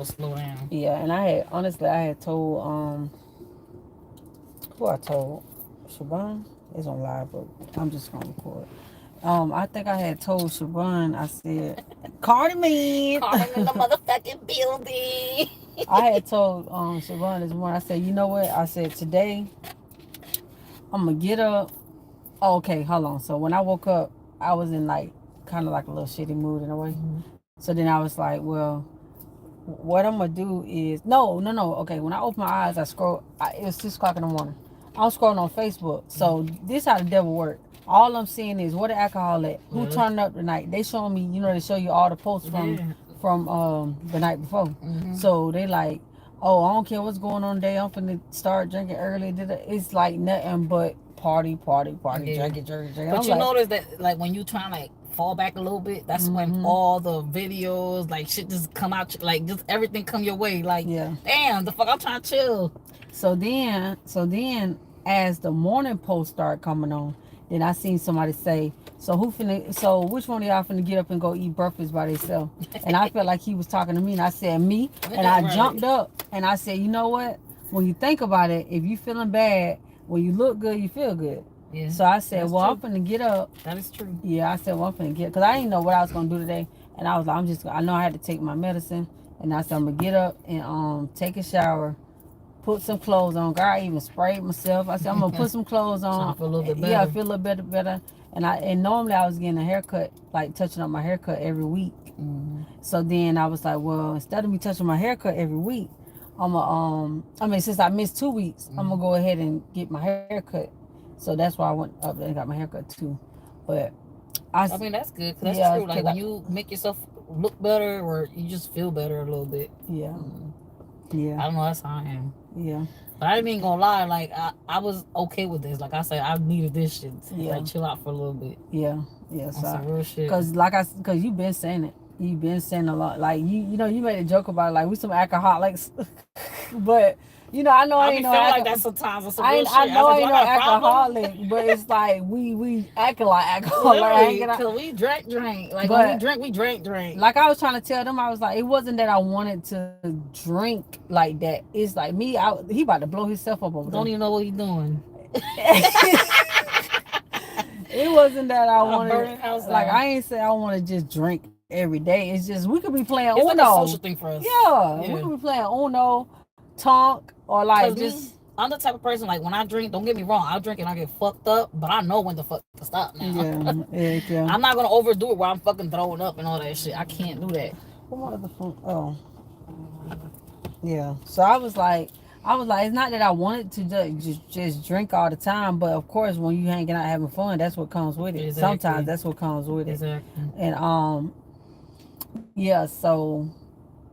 to slow down. Yeah, and I had told who I told Siobhan is on live, but I'm just gonna record. I think I had told Siobhan. I said, Cardi man. Carmen in the motherfucking building. I had told Siobhan this morning. I said, you know what? I said today I'm gonna get up. Oh, okay, hold on. So when I woke up, I was in like kind of like a little shitty mood in a way. Mm-hmm. So then I was like, well, what I'm gonna do is no. Okay, when I opened my eyes, it was 6 o'clock in the morning. I was scrolling on Facebook. So this how the devil work. All I'm seeing is where the alcohol at, who turned up tonight. They showing me, they show you all the posts from the night before. Mm-hmm. So they like, oh, I don't care what's going on today. I'm finna start drinking early. It's like nothing but party, drinking. But you notice that, like, when you try to, like, fall back a little bit, that's when all the videos, like, shit just come out, like, just everything come your way. Like, damn, the fuck, I'm trying to chill. So then, as the morning post start coming on, then I seen somebody say, so which one of y'all finna get up and go eat breakfast by themselves? And I felt like he was talking to me, and I said, me. And I jumped up, and I said, you know what? When you think about it, if you feeling bad, when you look good, you feel good. Yeah, so I said, well, I'm finna get up. That is true. Yeah, I said, well, I'm finna get, because I didn't know what I was gonna do today. And I was like, I know I had to take my medicine. And I said, I'm gonna get up and take a shower, put some clothes on. Girl, I even sprayed myself. I said, I'm gonna put some clothes on. Feel a little bit better. Yeah, I feel a little bit better. And normally I was getting a haircut, like touching up my haircut every week. Mm-hmm. So then I was like, well, instead of me touching my haircut every week, since I missed 2 weeks, I'm gonna go ahead and get my haircut. So that's why I went up there and got my haircut too. But I mean, that's good. Cause that's true. Like, when you make yourself look better, or you just feel better a little bit. Yeah. Yeah. I don't know. That's how I am. Yeah. But I ain't even gonna lie. Like, I was okay with this. Like I said, I needed this shit. Like, chill out for a little bit. Yeah. Yeah. So some real shit. Cause you've been saying it. You've been saying a lot. Like you made a joke about it, like we some alcoholics, but. I know I ain't no like that sometimes. I know I ain't no alcoholic, but it's like we acting like alcoholic. Because we drank. Like, when we drank. Like I was trying to tell them, I was like, it wasn't that I wanted to drink like that. It's like me, he about to blow himself up over there. Don't even know what he's doing. It wasn't that I wanted. Like, I ain't say I want to just drink every day. It's just we could be playing Uno. It's like a social thing for us. Yeah, we could be playing Uno, Tonk, or like just. I'm the type of person, like, when I drink, don't get me wrong, I'll drink and I get fucked up, but I know when the fuck to stop now. Yeah. I'm not gonna overdo it where I'm fucking throwing up and all that shit. I can't do that. What other phone? Oh. Yeah. So I was like, it's not that I wanted to just drink all the time, but of course, when you hanging out having fun, that's what comes with it. Exactly. Sometimes that's what comes with it. Exactly. And yeah. So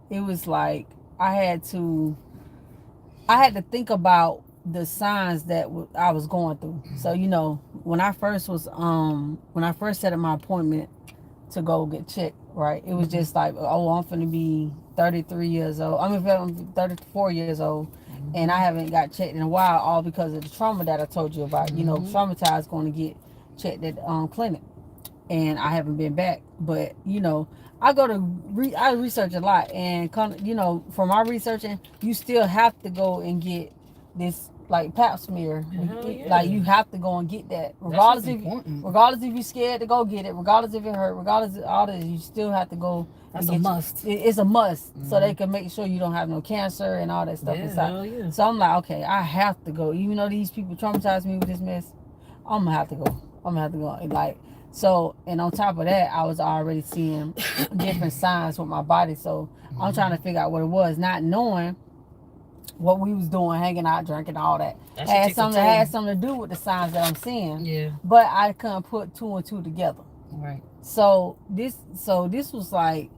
it was like I had to think about the signs that I was going through. So when I first set up my appointment to go get checked, right? It was just like, oh, I'm finna be 33 years old. I'm 34 years old, and I haven't got checked in a while, all because of the trauma that I told you about. Traumatized, going to get checked at clinic, and I haven't been back. But I go to I research a lot, and from my researching, you still have to go and get this like pap smear. Like, you have to go and get that, regardless if you're scared to go get it, regardless if it hurt, regardless of all this, you still have to go. That's a must. It's a must, so they can make sure you don't have no cancer and all that stuff inside. So I'm like, okay, I have to go, even though these people traumatized me with this mess. I'm gonna have to go. Like. So, and on top of that, I was already seeing different signs with my body. So I'm trying to figure out what it was, not knowing what we was doing, hanging out, drinking, all that. Had something to do with the signs that I'm seeing. Yeah. But I couldn't put 2 and 2 together. Right. So this was like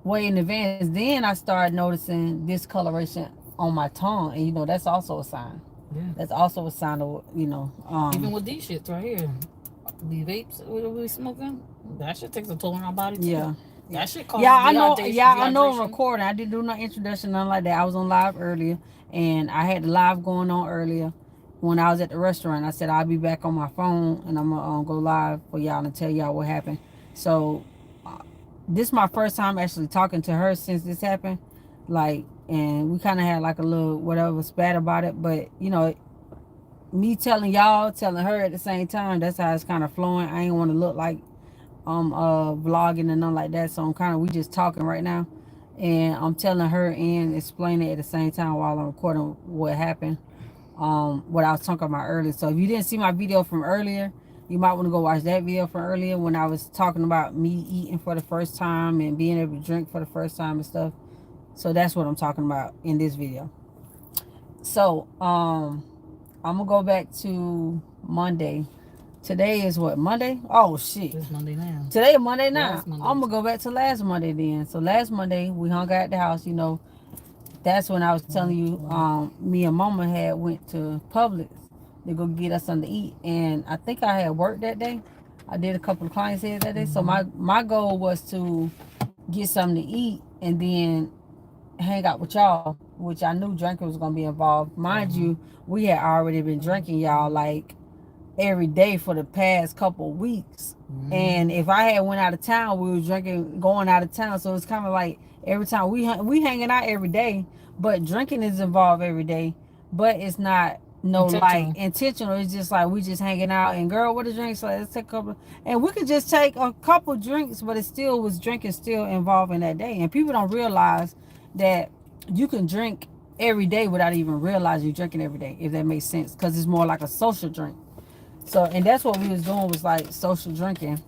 way in advance. Then I started noticing discoloration on my tongue, and that's also a sign. Yeah. That's also a sign of even with these shits right here. The vapes we smoking, that shit takes a toll on our body too. Yeah. That shit causes dehydration. I know I'm recording. I didn't do no introduction, nothing like that. I was on live earlier, and I had the live going on earlier when I was at the restaurant. I said I'll be back on my phone, and I'm gonna go live for y'all and tell y'all what happened. So this is my first time actually talking to her since this happened. like, and we kind of had like a little whatever spat about it. But you know, me telling y'all, telling her at the same time, that's how it's kind of flowing. I ain't want to look like vlogging and nothing like that. So I'm kind of, we just talking right now, and I'm telling her and explaining it at the same time while I'm recording what happened. What I was talking about earlier. So if you didn't see my video from earlier, you might want to go watch that video from earlier when I was talking about me eating for the first time and being able to drink for the first time and stuff. So that's what I'm talking about in this video. So I'm gonna go back to Monday. Today is what, Monday? Oh shit. It's Monday now. Today is Monday now. I'm gonna go back to last Monday then. So last Monday we hung out at the house, you know. That's when I was telling you, me and Mama had went to Publix to go get us something to eat. And I think I had worked that day. I did a couple of clients here that day. So my goal was to get something to eat and then hang out with y'all, which I knew drinking was going to be involved. Mind you, we had already been drinking, y'all, like every day for the past couple of weeks. And if I had went out of town, we were drinking, going out of town. So it's kind of like every time we hanging out every day, but drinking is involved every day, but it's not like intentional. It's just like we just hanging out and girl, what a drink. So let's take a couple, and we could just take a couple drinks, but it still was drinking still involved in that day. And people don't realize that you can drink every day without even realizing you're drinking every day, if that makes sense, because it's more like a social drink. So, and that's what we was doing, was like social drinking.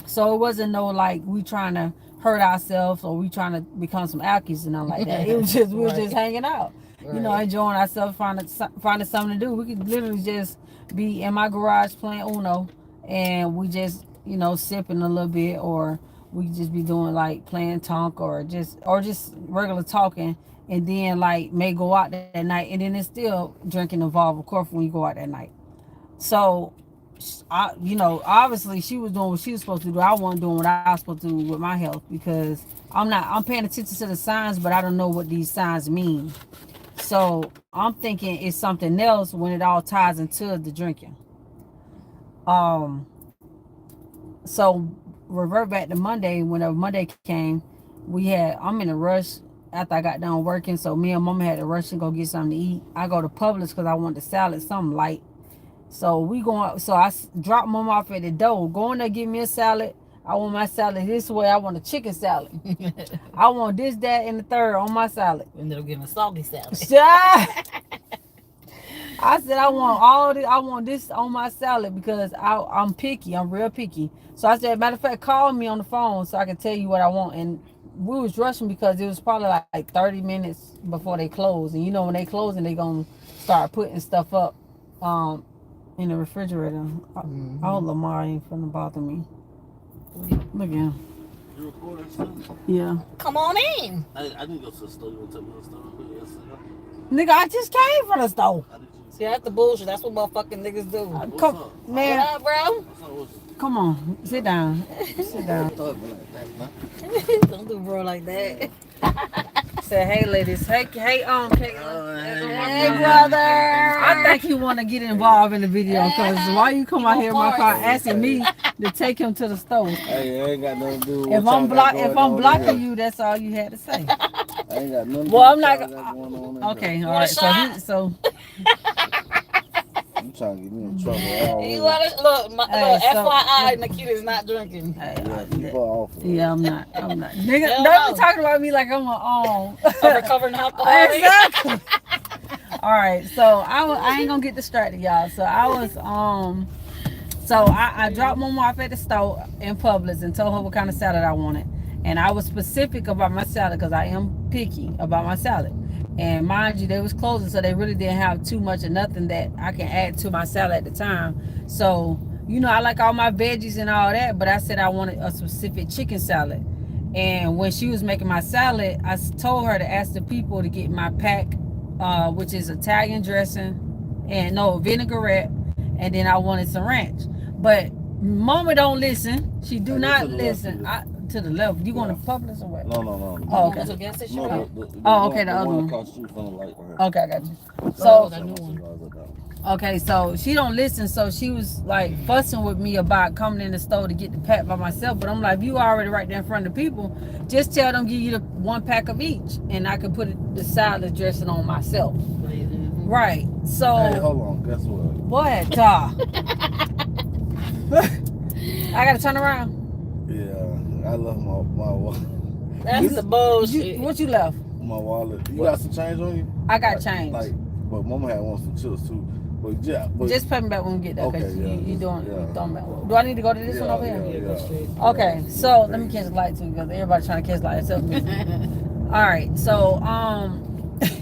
So it wasn't no like we trying to hurt ourselves or we trying to become some alkies and nothing like that. It was just, we were just hanging out, you know, enjoying ourselves, finding something to do. We could literally just be in my garage playing Uno, and we just, you know, sipping a little bit, or we could just be doing like playing Tonk, or just regular talking, and then like may go out that night, and then it's still drinking involved, of course, when you go out that night. So, you know, obviously she was doing what she was supposed to do. I wasn't doing what I was supposed to do with my health, because I'm paying attention to the signs, but I don't know what these signs mean. So I'm thinking it's something else when it all ties into the drinking. So revert back to Monday. Whenever Monday came, I'm in a rush after I got done working. So me and Mama had to rush and go get something to eat. I go to Publix because I want the salad, something light. So I dropped Mama off at the door. Go in there, give me a salad. I want my salad this way. I want a chicken salad. I want this, that, and the third on my salad. And they'll give a salty salad. I said I want all this. I want this on my salad because I'm picky. I'm real picky. So I said, matter of fact, call me on the phone so I can tell you what I want. And we was rushing because it was probably like 30 minutes before they close. And you know when they close and they gonna start putting stuff up in the refrigerator. Oh, Lamar ain't finna bother me. Look at him. You recording something? Yeah. Come on in. I didn't go to the store. You want to take me to the store? Nigga, I just came from the store. See, that's the bullshit. That's what motherfucking niggas do. Man. What up, bro? Come on. Sit down. Sit down. Don't do bro like that. Say, hey, ladies. Hey, Caitlin. Hey, brother. I think you want to get involved in the video because why you come out here in my car asking me to take him to the store? Hey, I ain't got nothing to do with if I'm blocking you, that's all you had to say. I ain't got nothing. Well, I'm not. Okay, all right. So I'm trying to get me in trouble. You want to look? FYI, Nikita's not drinking. Yeah, I'm not. Nigga, don't be talking about me like I'm a recovering alcoholic. Exactly. All right, so I ain't gonna get distracted, y'all. So I was so I dropped Mama off at the store in Publix and told her what kind of salad I wanted, and I was specific about my salad because I am picky about my salad. And mind you, they was closing, so they really didn't have too much of nothing that I can add to my salad at the time. So, you know, I like all my veggies and all that, but I said I wanted a specific chicken salad. And when she was making my salad, I told her to ask the people to get my pack, which is Italian dressing and vinaigrette, and then I wanted some ranch. But Mama don't listen. She do not listen. to the left. You going to Publix or what? No. Oh, okay. So gas station. Okay, the other one. Across the street from the light right here. Okay, I got you. So, the new one. okay, so she don't listen. So she was like fussing with me about coming in the store to get the pack by myself. But I'm like, if you already right there in front of the people, just tell them give you the 1 pack of each, and I can put the salad dressing on myself. Right. So. Hey, hold on. Guess what? What? I gotta turn around. Yeah, I left my wallet. That's the bullshit. What you left? My wallet. You got some change on you? I got change. But Mama had one some chips too. But yeah, just pay me back when we get there. Okay, you doing back. Do I need to go to this one over here? Yeah. Okay, so let me catch the light too, because everybody trying to catch the light except me. All right, so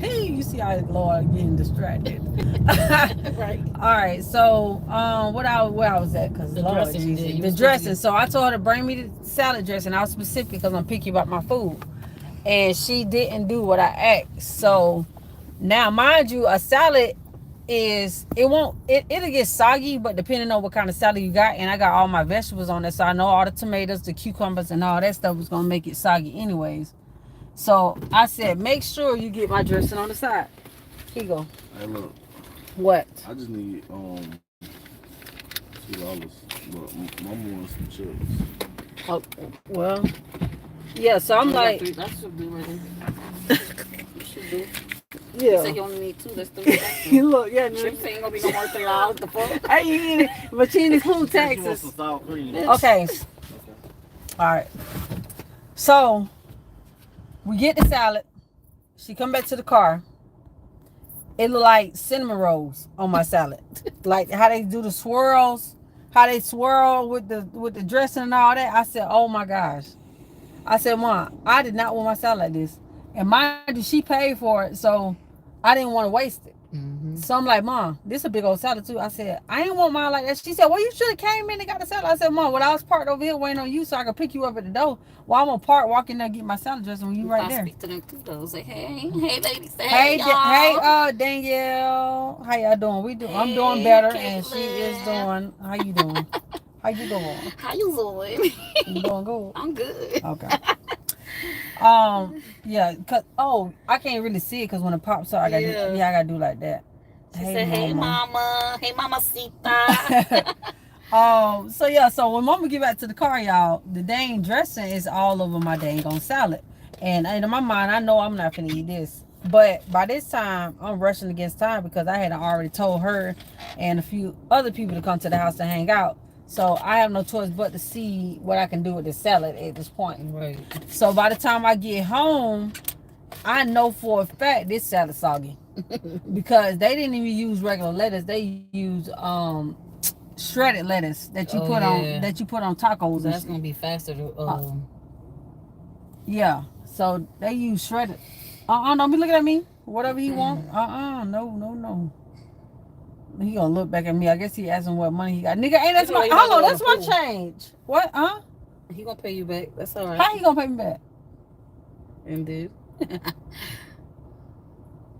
you see how Lord getting distracted. Right. All right, so where I was at, because The Lord dressing, Jesus, the dressing. So I told her to bring me the salad dressing. I was specific because I'm picky about my food, and she didn't do what I asked. So now, mind you, a salad it'll get soggy, but depending on what kind of salad you got, and I got all my vegetables on there, so I know all the tomatoes, the cucumbers, and all that stuff was gonna make it soggy anyways. So I said, make sure you get my dressing on the side. Here you go. Hey, look. What? I just need $2. But Mama wants some chips. Oh, well, yeah. So I'm like, that should be ready. You should do. yeah. You said you only need 2. That's 3. Look, yeah. Chips ain't gonna be no more $3. The fuck? I ain't eat it, but she include taxes. Okay. All right. So we get the salad. She come back to the car. It look like cinnamon rolls on my salad, like how they do the swirls, how they swirl with the dressing and all that. I said, oh my gosh. I said, Mom, I did not want my salad like this, and mind you, she paid for it, so I didn't want to waste it. Mm-hmm. So I'm like, Mom, this a big old salad too. I said, I ain't want mine like that. She said, well, you should have came in and got the salad. I said, Mom, well, I was parked over here waiting on you so I could pick you up at the door. Well, I'm gonna park, walk in there, get my salad dressing when you right there. Speak to them too though. Say, hey ladies, say hey, y'all. Danielle, how y'all doing? Hey, I'm doing better, Caitlin. and she is doing. How you doing? How you doing? How you doing? You doing good? I'm good. Okay. Yeah, cause I can't really see it because when it pops up, I gotta do like that. She said, hey mama, Sita. So when Mama get back to the car, y'all, the dang dressing is all over my dang on salad, and in my mind, I know I'm not gonna eat this. But by this time, I'm rushing against time because I had already told her and a few other people to come to the house to hang out. So I have no choice but to see what I can do with the salad at this point. Right. So by the time I get home, I know for a fact this salad soggy because they didn't even use regular lettuce. They used shredded lettuce that you put on tacos. That's gonna be faster to. Yeah. So they use shredded. Don't be looking at me. Whatever he want. No. He gonna look back at me. I guess he asking what money he got. Nigga, ain't that's my that's my change. What? He gonna pay you back. That's all right. How he gonna pay me back? Indeed.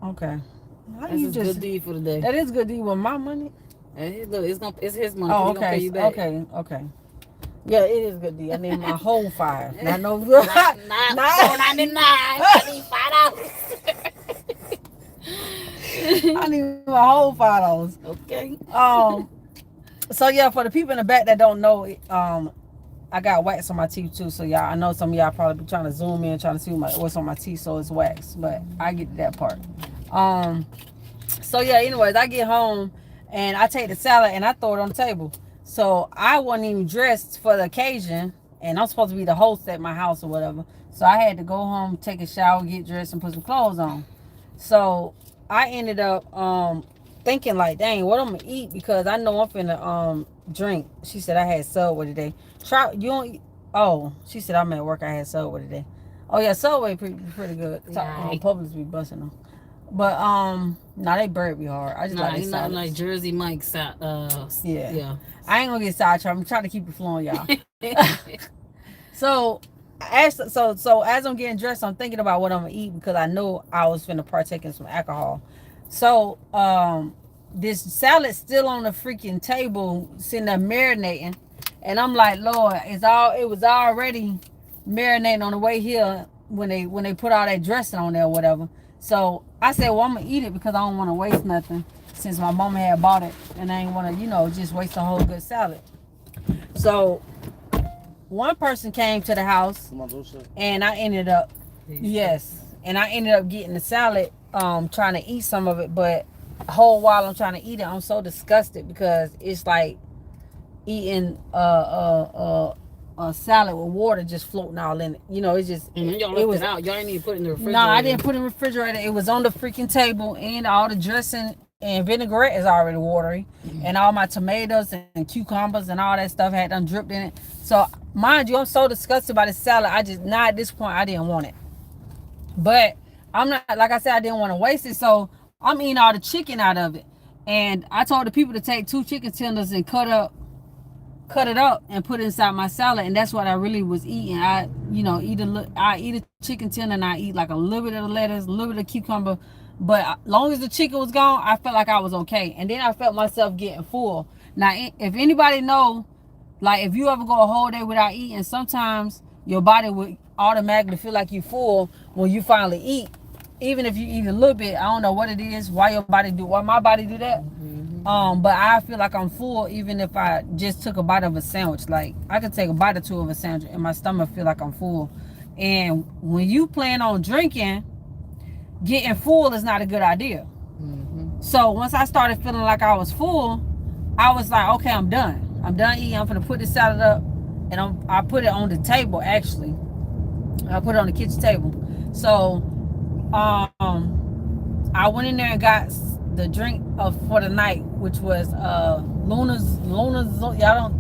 Okay. That's a good deed for the day. That is good deed with my money. Hey, look, it's his money. Oh, He gonna pay you back. Okay. Yeah, it is good deed. I need my whole $5. Not no not $4.99. I need $5. I need my whole $5. Okay. So yeah, for the people in the back that don't know, I got wax on my teeth too. So y'all, I know some of y'all probably be trying to zoom in, trying to see what's on my teeth. So it's wax, but I get to that part. So yeah. Anyways, I get home and I take the salad and I throw it on the table. So I wasn't even dressed for the occasion, and I'm supposed to be the host at my house or whatever. So I had to go home, take a shower, get dressed, and put some clothes on. So I ended up thinking like, dang, what I'm gonna eat, because I know I'm finna drink. She said I had Subway today. She said I'm at work. I had Subway today. Oh yeah, Subway pretty good. Publix be busting them. But they burp me hard. I just like not like Jersey Mike's. Yeah. I ain't gonna get sidetracked. I'm trying to keep it flowing, y'all. So as I'm getting dressed, I'm thinking about what I'm gonna eat because I know I was finna partake in some alcohol. So this salad's still on the freaking table, sitting there marinating, and I'm like, Lord, it was already marinating on the way here when they put all that dressing on there or whatever. So I said, well, I'm gonna eat it because I don't want to waste nothing, since my mama had bought it and I ain't want to, just waste a whole good salad. So one person came to the house and I ended up getting the salad, trying to eat some of it, but the whole while I'm trying to eat it, I'm so disgusted because it's like eating a salad with water just floating all in it. It's just y'all left it out. Y'all didn't even put it in the refrigerator. No, I didn't put it in the refrigerator. It was on the freaking table, and all the dressing and vinaigrette is already watery, and all my tomatoes and cucumbers and all that stuff had them dripped in it. So mind you, I'm so disgusted by the salad. At this point I didn't want it. But I'm not, like I said, I didn't want to waste it, so I'm eating all the chicken out of it. And I told the people to take 2 chicken tenders and cut it up and put it inside my salad, and that's what I really was eating. I eat a chicken tender and I eat like a little bit of the lettuce, a little bit of cucumber, but as long as the chicken was gone, I felt like I was okay. And then I felt myself getting full. Now, if anybody know, like if you ever go a whole day without eating, sometimes your body would automatically feel like you're full when you finally eat. Even if you eat a little bit, I don't know what it is, why my body do that. But I feel like I'm full even if I just took a bite of a sandwich. Like I could take a bite or 2 of a sandwich and my stomach feel like I'm full. And when you plan on drinking, getting full is not a good idea. So once I started feeling like I was full, I was like, okay, I'm done eating. I'm gonna put this salad up, and I put it on the table. Actually, I put it on the kitchen table. So I went in there and got the drink for the night, which was Luna's. Y'all don't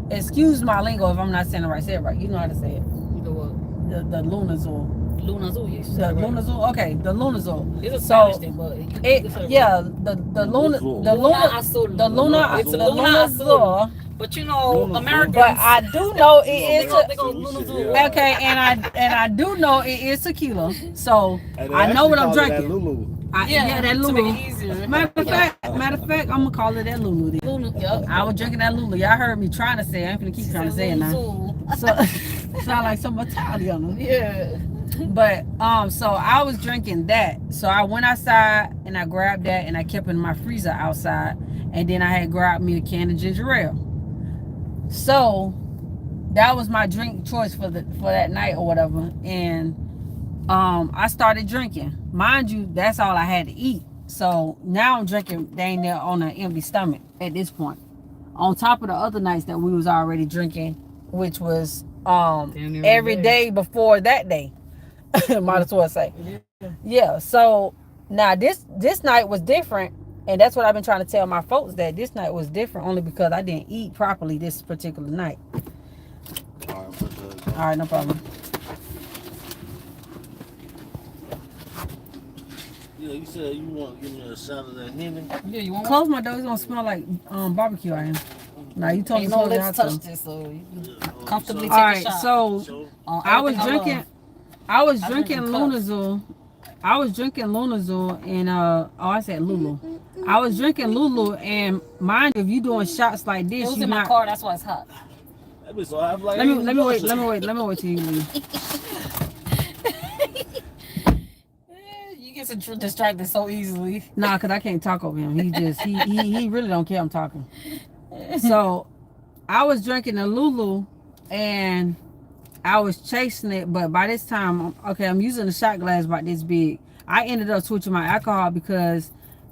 excuse my lingo if I'm not saying it right. Say it right. You know how to say it. The what? The Lunazol. Lunazol, yes. The Lunazol. Okay, the Lunazol. It's a Spanish thing, but the Lunazol. But Americans. But I do know it is Lunazol. okay, and I do know it is tequila. So I know what I'm drinking. That Lulu. Matter of fact, I'm gonna call it that Lulu. I was drinking that Lulu. Y'all heard me trying to say it. I'm gonna keep trying to say it now. So sound like some Italian. Yeah. But so I was drinking that. So I went outside and I grabbed that and I kept it in my freezer outside. And then I had grabbed me a can of ginger ale. So that was my drink choice for that night or whatever. And I started drinking. Mind you, that's all I had to eat. So now I'm drinking dang near on an empty stomach at this point. On top of the other nights that we was already drinking, which was every day before that day. Might as well say. Yeah. So now this night was different, and that's what I've been trying to tell my folks, that this night was different only because I didn't eat properly this particular night. All right, no problem. Yeah, you said you want to give me a salad and Henny. Yeah, you want close my door. It's gonna smell like barbecue out here. Now you told me no let's touch this, so you can comfortably take a shot. So I was drinking Lunazol. I was drinking Lunazol and I said Lulu. I was drinking Lulu, and mind you, if you doing shots like this, it was in my car. That's why it's hot. So I like, let me wait till you leave. You get distracted so easily. Nah, cause I can't talk over him. He really don't care I'm talking. So I was drinking the Lulu and I was chasing it, but by this time, I'm using a shot glass about this big. I ended up switching my alcohol because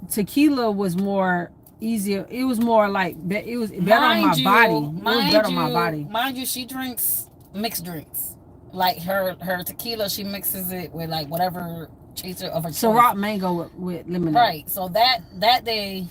tequila was more easier. It was more like, it was better on my body. It was better on my body. Mind you, she drinks mixed drinks. Like her tequila, she mixes it with like whatever chaser of her choice. Ciroc mango with lemonade. Right. So that day,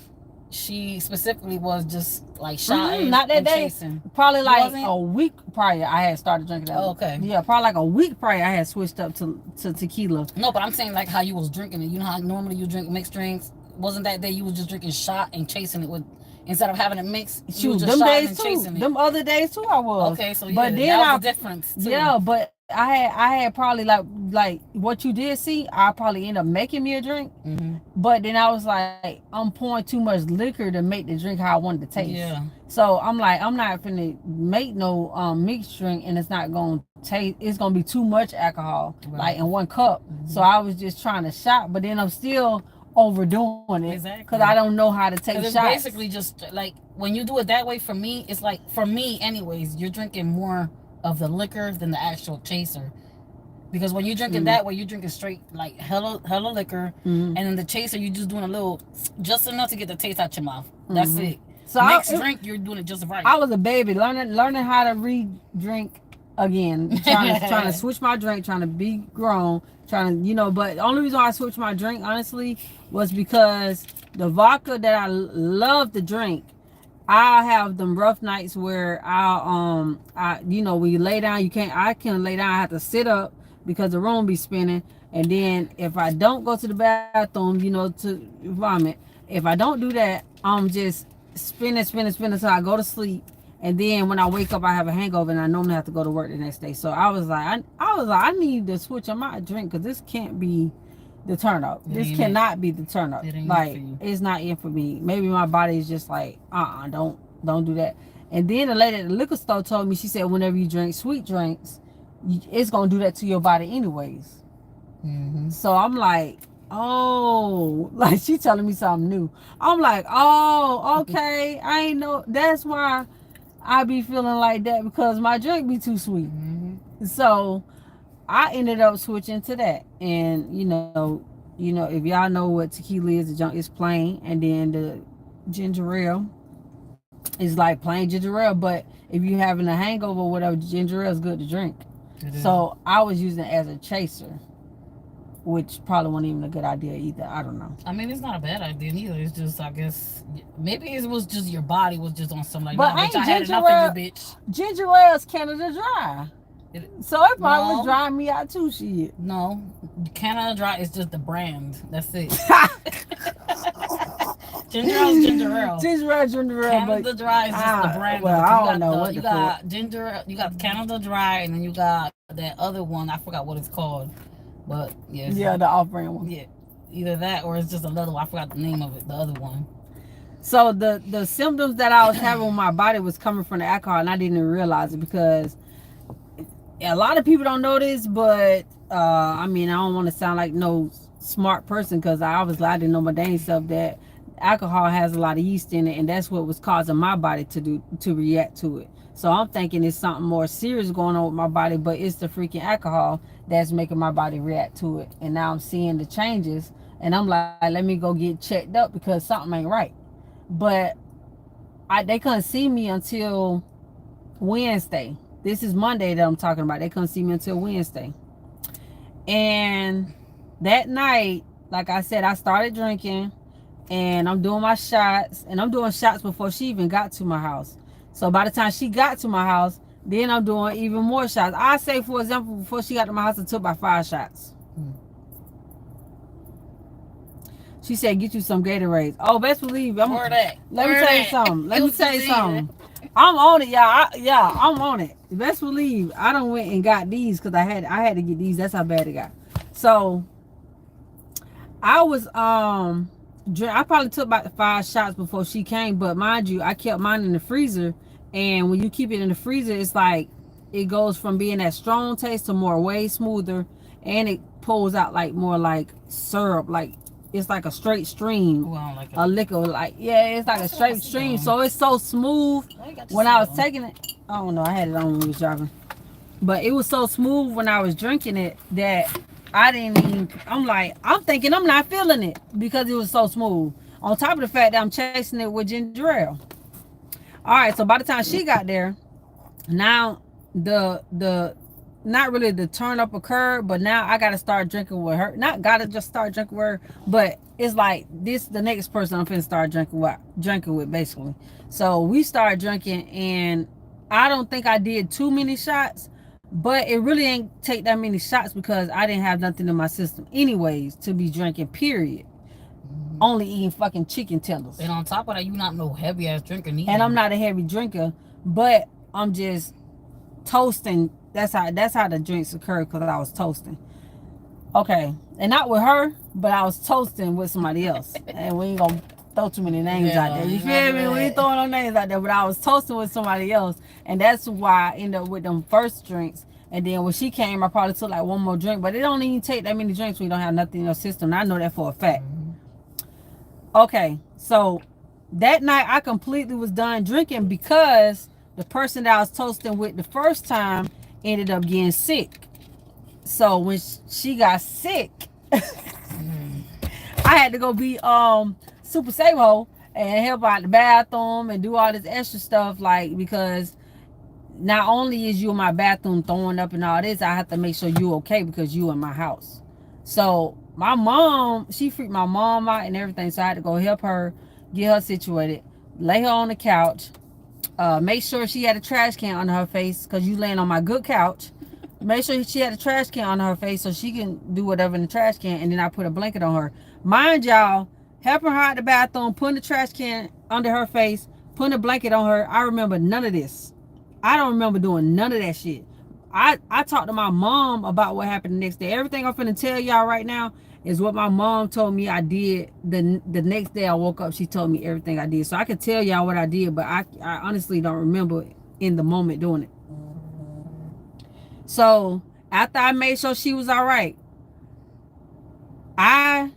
she specifically was just like shotting, not that day. Chasing. Probably like a week prior, I had started drinking that. Oh, okay. Yeah, probably like a week prior, I had switched up to tequila. No, but I'm saying like how you was drinking it. You know how normally you drink mixed drinks? Wasn't that day you was just drinking shot and chasing it with, instead of having it mixed? Shoot, them days too. Them other days too, I was. Okay, so but then that was the difference too. Yeah, but I had probably like what you did see. I probably end up making me a drink, but then I was like, I'm pouring too much liquor to make the drink how I wanted to taste. Yeah. So I'm like, I'm not finna make no mixed drink, and it's not gonna taste. It's gonna be too much alcohol, like in one cup. So I was just trying to shot, but then I'm still overdoing it because I don't know how to take shots. It's basically just like when you do it that way. For me, it's like, for me anyways, you're drinking more of the liquor than the actual chaser, because when you're drinking that way, you're drinking straight like hella liquor, and then the chaser, you're just doing a little, just enough to get the taste out your mouth. That's it. So next drink, you're doing it just right. I was a baby learning how to re-drink again, trying to switch my drink, trying to be grown, trying to, but the only reason why I switched my drink honestly was because the vodka that I love to drink, I have them rough nights where when you lay down, I can't lay down, I have to sit up because the room be spinning, and then if I don't go to the bathroom, to vomit, if I don't do that, I'm just spinning until I go to sleep, and then when I wake up, I have a hangover, and I normally have to go to work the next day. So I was like, I need to switch on my drink, because this can't be the turn up. This cannot be the turn up. Like, it's not in for me. Maybe my body is just like, don't do that. And then the lady at the liquor store told me, she said, whenever you drink sweet drinks, it's gonna do that to your body anyways. So I'm like, oh, like she telling me something new. I'm like, oh, okay. I ain't know. That's why I be feeling like that, because my drink be too sweet. So I ended up switching to that. And if y'all know what tequila is, it's plain, and then the ginger ale is like plain ginger ale. But if you're having a hangover or whatever, ginger ale is good to drink. So I was using it as a chaser, which probably wasn't even a good idea either. I don't know. I mean, it's not a bad idea neither. It's just, I guess, maybe it was just your body was just on something like, but bitch, I had enough of you, bitch. Ginger ale is Canada Dry. So it probably was drying me out too, shit. No, Canada Dry is just the brand. That's it. Ginger ale is ginger ale. Ginger ale. Canada Dry is just the brand. Well, I don't know what you got ginger. You got Canada Dry, and then you got that other one. I forgot what it's called, but yeah, the off-brand one. Yeah, either that or it's just another one. I forgot the name of it. The other one. So the symptoms that I was having with my body was coming from the alcohol, and I didn't even realize it, because a lot of people don't know this, but I mean, I don't want to sound like no smart person, because I didn't know my dang self that alcohol has a lot of yeast in it, and that's what was causing my body to react to it. So I'm thinking it's something more serious going on with my body, but it's the freaking alcohol that's making my body react to it. And now I'm seeing the changes, and I'm like, let me go get checked up, because something ain't right. But they couldn't see me until Wednesday. This is Monday that I'm talking about. They couldn't see me until Wednesday. And that night, like I said, I started drinking, and I'm doing my shots, and I'm doing shots before she even got to my house. So by the time she got to my house, then I'm doing even more shots. I say, for example, before she got to my house, I took about 5 shots. She said, get you some Gatorade. Oh, best believe. Let me tell you something. I'm on it, y'all. I'm on it. Best believe I done went and got these, because I had to get these. That's how bad it got. So I was I probably took about 5 shots before she came, but mind you, I kept mine in the freezer. And when you keep it in the freezer, it's like it goes from being that strong taste to more way smoother, and it pulls out like more like syrup, like it's like a straight stream. Well, like a liquor, like it's like a straight stream. So it's so smooth. When I was taking it, I don't know, I had it on when we was driving, but it was so smooth when I was drinking it that I didn't even, I'm thinking I'm not feeling it, because it was so smooth. On top of the fact that I'm chasing it with ginger ale. All right, so by the time she got there, now the not really the turn up occurred, but now I gotta start drinking with her. Not gotta just start drinking with her, but it's like this the next person I'm finna start drinking with basically. So we started drinking, and I don't think I did too many shots, but it really ain't take that many shots, because I didn't have nothing in my system anyways to be drinking, period. Only eating fucking chicken tenders. And on top of that, you not no heavy ass drinker neither. And I'm not a heavy drinker, but I'm just toasting that's how the drinks occurred because I was toasting. Okay, and not with her, but I was toasting with somebody else, and we ain't gonna throw too many names out there. You feel me? We ain't throwing no names out there, but I was toasting with somebody else, and that's why I ended up with them first drinks. And then when she came, I probably took like one more drink, but it don't even take that many drinks when you don't have nothing in your system. And I know that for a fact. Okay, so that night I completely was done drinking because the person that I was toasting with the first time ended up getting sick. So when she got sick, I had to go be super safe hole and help out the bathroom and do all this extra stuff, like, because not only is you in my bathroom throwing up and all this, I have to make sure you okay because you in my house. So my mom, she freaked my mom out and everything, so I had to go help her, get her situated, lay her on the couch, make sure she had a trash can under her face because you laying on my good couch. Make sure she had a trash can under her face so she can do whatever in the trash can, and then I put a blanket on her. Mind y'all, helping her out the bathroom, putting the trash can under her face, putting a blanket on her. I remember none of this. I don't remember doing none of that shit. I talked to my mom about what happened the next day. Everything I'm finna tell y'all right now is what my mom told me I did the next day I woke up. She told me everything I did. So I could tell y'all what I did, but I honestly don't remember in the moment doing it. So after I made sure she was all right, I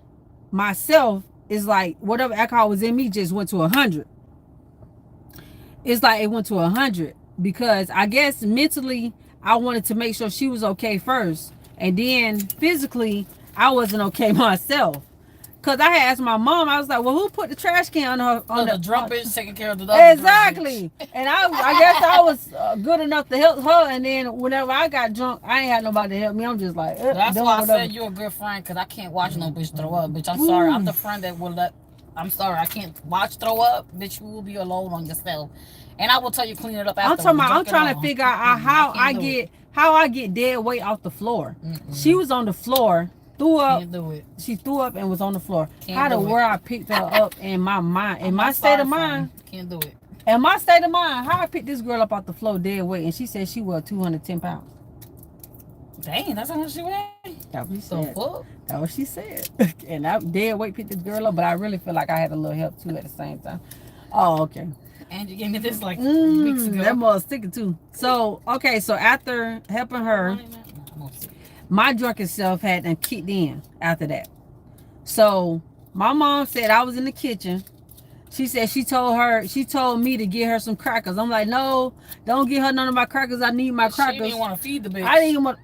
myself is like, whatever alcohol was in me just went to 100. It's like it went to 100 because I guess mentally I wanted to make sure she was okay first, and then physically I wasn't okay myself. Cause I had asked my mom, I was like, well, who put the trash can on the drunk bitch taking care of the other exactly. And I guess I was good enough to help her. And then whenever I got drunk, I ain't had nobody to help me. I'm just like, that's why I said you're a good friend, because I can't watch no bitch throw up, bitch. I'm sorry. I'm the friend that will let. I'm sorry. I can't watch throw up, bitch. You will be alone on yourself, and I will tell you clean it up after. I'm trying to figure out how I get dead weight off the floor. She was on the floor. Threw up. Can't do it. She threw up and was on the floor. Can't How the world I picked her up in my mind, in my state of mind. Can't do it. In my state of mind, how I picked this girl up off the floor dead weight, and she said she was 210 pounds. Dang, that's how much she weighed. That's what she said. So that's what she said. And I dead weight picked this girl up, but I really feel like I had a little help too at the same time. Oh, okay. And you gave me this like weeks ago. That was sticking too. So okay, so after helping her, my drunken self had them kicked in after that. So my mom said I was in the kitchen. She said she told me to get her some crackers. I'm like, no, don't get her none of my crackers. I need my crackers. She didn't want to feed the bitch. I didn't even want.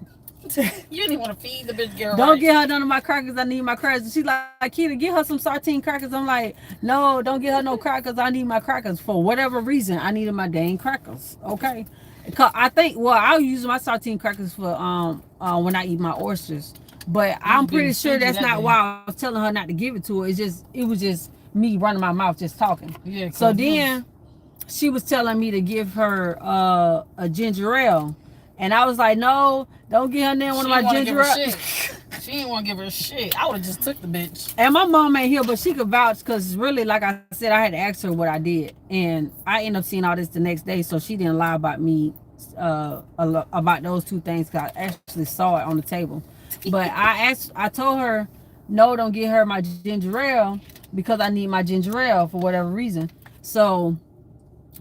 You didn't want to feed the bitch, girl. Don't get her none of my crackers. I need my crackers. She's like, Keita, get her some saltine crackers. I'm like, no, don't get her no crackers. I need my crackers. For whatever reason, I needed my dang crackers. Okay. I think, well, I'll use my saltine crackers for when I eat my oysters, but I'm pretty sure that's not why I was telling her not to give it to her. It was just me running my mouth just talking. Yeah. So then she was telling me to give her a ginger ale, and I was like, no, don't get her none one of my ginger ale. She didn't want to give her shit. I would have just took the bitch. And my mom ain't here, but she could vouch, because really, like I said, I had to ask her what I did, and I ended up seeing all this the next day, so she didn't lie about me about those two things, because I actually saw it on the table. But I told her, no, don't get her my ginger ale, because I need my ginger ale for whatever reason. So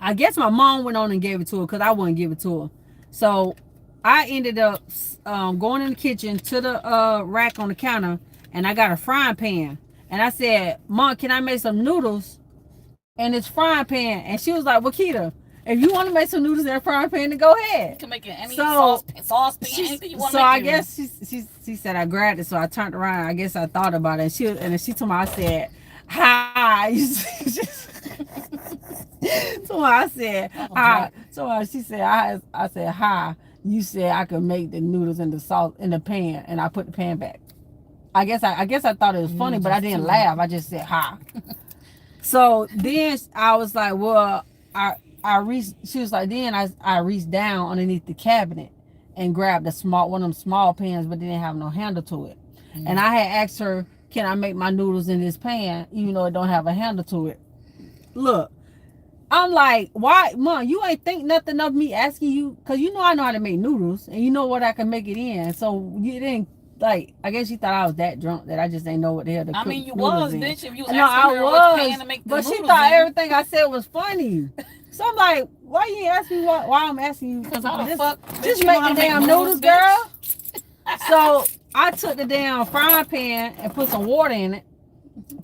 I guess my mom went on and gave it to her, because I wouldn't give it to her. So I ended up going in the kitchen to the rack on the counter, and I got a frying pan. And I said, Mom, can I make some noodles in this frying pan? And she was like, well, Keita, if you want to make some noodles in a frying pan, then go ahead. You can make it any sauce pan, anything you want to make. So I guess she said I grabbed it, so I turned around. I guess I thought about it. And she told me, I said, hi. So I said, hi. So she said, I said, hi. You said I could make the noodles in the sauce in the pan, and I put the pan back. I guess I thought it was funny, but I didn't laugh. I just said hi. So then I was like, well, I reached. She was like, then I reached down underneath the cabinet and grabbed one of them small pans, but didn't have no handle to it. And I had asked her, can I make my noodles in this pan, even though it don't have a handle to it? Look, I'm like, why, Mom? You ain't think nothing of me asking you, cause you know I know how to make noodles, and you know what I can make it in. So you didn't like. I guess you thought I was that drunk that I just didn't know what the hell to I cook mean, you noodles was, in. bitch. If you was No, I asking her which pan to was, make the but she noodles thought in. everything I said was funny. So I'm like, why you ain't asking me why I'm asking you? Cause how the Just, fuck, just bitch, you know make how the to make damn noodles, noodles, girl. bitch? So I took the damn frying pan and put some water in it,